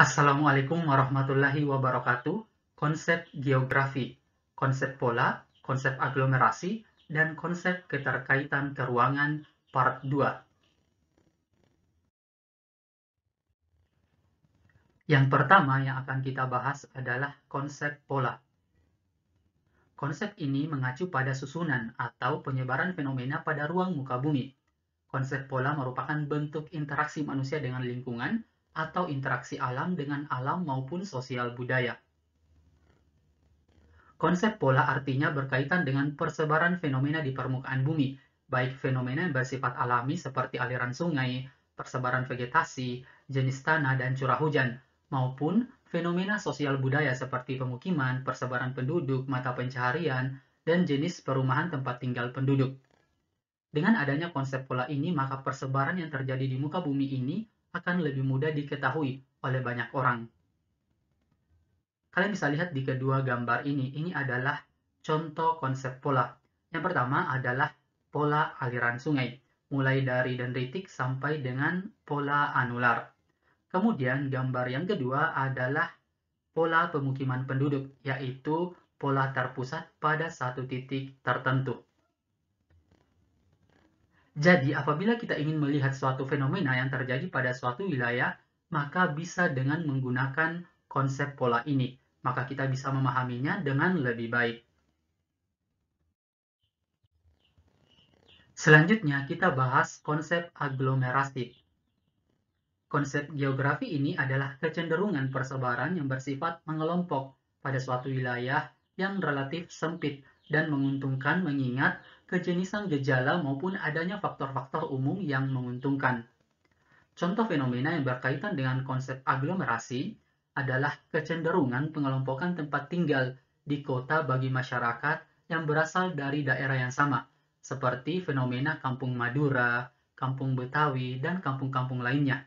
Assalamualaikum warahmatullahi wabarakatuh. Konsep geografi, konsep pola, konsep aglomerasi, dan konsep keterkaitan keruangan part 2. Yang pertama yang akan kita bahas adalah konsep pola. Konsep ini mengacu pada susunan atau penyebaran fenomena pada ruang muka bumi. Konsep pola merupakan bentuk interaksi manusia dengan lingkungan atau interaksi alam dengan alam maupun sosial budaya. Konsep pola artinya berkaitan dengan persebaran fenomena di permukaan bumi, baik fenomena yang bersifat alami seperti aliran sungai, persebaran vegetasi, jenis tanah, dan curah hujan, maupun fenomena sosial budaya seperti pemukiman, persebaran penduduk, mata pencaharian, dan jenis perumahan tempat tinggal penduduk. Dengan adanya konsep pola ini, maka persebaran yang terjadi di muka bumi ini akan lebih mudah diketahui oleh banyak orang. Kalian bisa lihat di kedua gambar ini adalah contoh konsep pola. Yang pertama adalah pola aliran sungai, mulai dari dendritik sampai dengan pola anular. Kemudian gambar yang kedua adalah pola pemukiman penduduk, yaitu pola terpusat pada satu titik tertentu. Jadi, apabila kita ingin melihat suatu fenomena yang terjadi pada suatu wilayah, maka bisa dengan menggunakan konsep pola ini. Maka kita bisa memahaminya dengan lebih baik. Selanjutnya, kita bahas konsep aglomerasi. Konsep geografi ini adalah kecenderungan persebaran yang bersifat mengelompok pada suatu wilayah yang relatif sempit dan menguntungkan mengingat kejenisan gejala maupun adanya faktor-faktor umum yang menguntungkan. Contoh fenomena yang berkaitan dengan konsep aglomerasi adalah kecenderungan pengelompokan tempat tinggal di kota bagi masyarakat yang berasal dari daerah yang sama, seperti fenomena Kampung Madura, Kampung Betawi, dan kampung-kampung lainnya.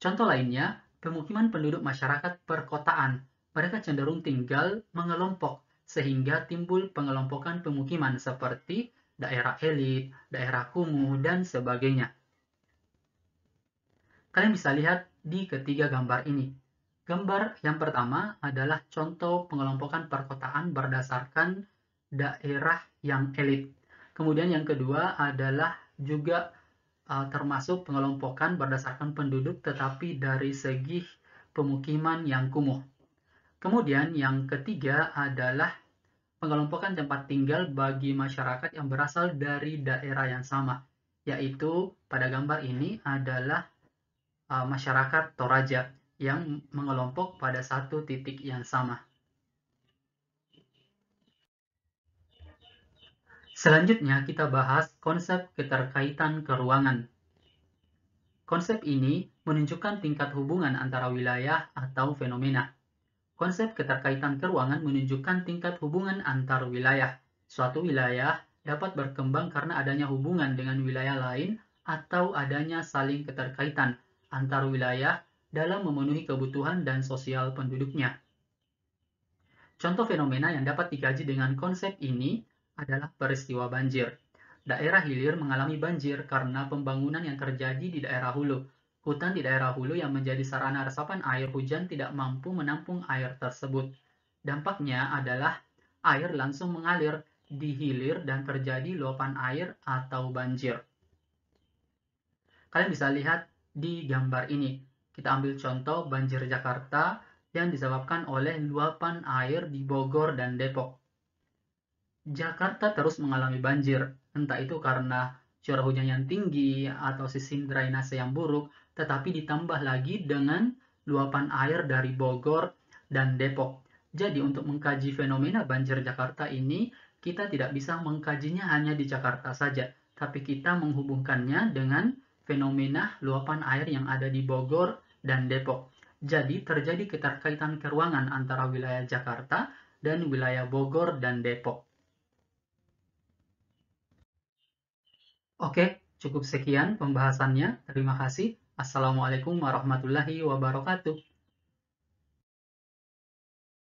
Contoh lainnya, pemukiman penduduk masyarakat perkotaan. Mereka cenderung tinggal mengelompok, sehingga timbul pengelompokan pemukiman seperti daerah elit, daerah kumuh, dan sebagainya. Kalian bisa lihat di ketiga gambar ini. Gambar yang pertama adalah contoh pengelompokan perkotaan berdasarkan daerah yang elit. Kemudian yang kedua adalah juga termasuk pengelompokan berdasarkan penduduk tetapi dari segi pemukiman yang kumuh. Kemudian yang ketiga adalah pengelompokan tempat tinggal bagi masyarakat yang berasal dari daerah yang sama, yaitu pada gambar ini adalah masyarakat Toraja yang mengelompok pada satu titik yang sama. Selanjutnya kita bahas konsep keterkaitan keruangan. Konsep ini menunjukkan tingkat hubungan antara wilayah atau fenomena. Konsep keterkaitan keruangan menunjukkan tingkat hubungan antar wilayah. Suatu wilayah dapat berkembang karena adanya hubungan dengan wilayah lain atau adanya saling keterkaitan antar wilayah dalam memenuhi kebutuhan dan sosial penduduknya. Contoh fenomena yang dapat dikaji dengan konsep ini adalah peristiwa banjir. Daerah hilir mengalami banjir karena pembangunan yang terjadi di daerah hulu. Hutan di daerah hulu yang menjadi sarana resapan air hujan tidak mampu menampung air tersebut. Dampaknya adalah air langsung mengalir di hilir dan terjadi luapan air atau banjir. Kalian bisa lihat di gambar ini. Kita ambil contoh banjir Jakarta yang disebabkan oleh luapan air di Bogor dan Depok. Jakarta terus mengalami banjir, entah itu karena curah hujan yang tinggi atau sistem drainase yang buruk, tetapi ditambah lagi dengan luapan air dari Bogor dan Depok. Jadi untuk mengkaji fenomena banjir Jakarta ini, kita tidak bisa mengkajinya hanya di Jakarta saja, tapi kita menghubungkannya dengan fenomena luapan air yang ada di Bogor dan Depok. Jadi terjadi keterkaitan keruangan antara wilayah Jakarta dan wilayah Bogor dan Depok. Oke, cukup sekian pembahasannya. Terima kasih. Assalamualaikum warahmatullahi wabarakatuh.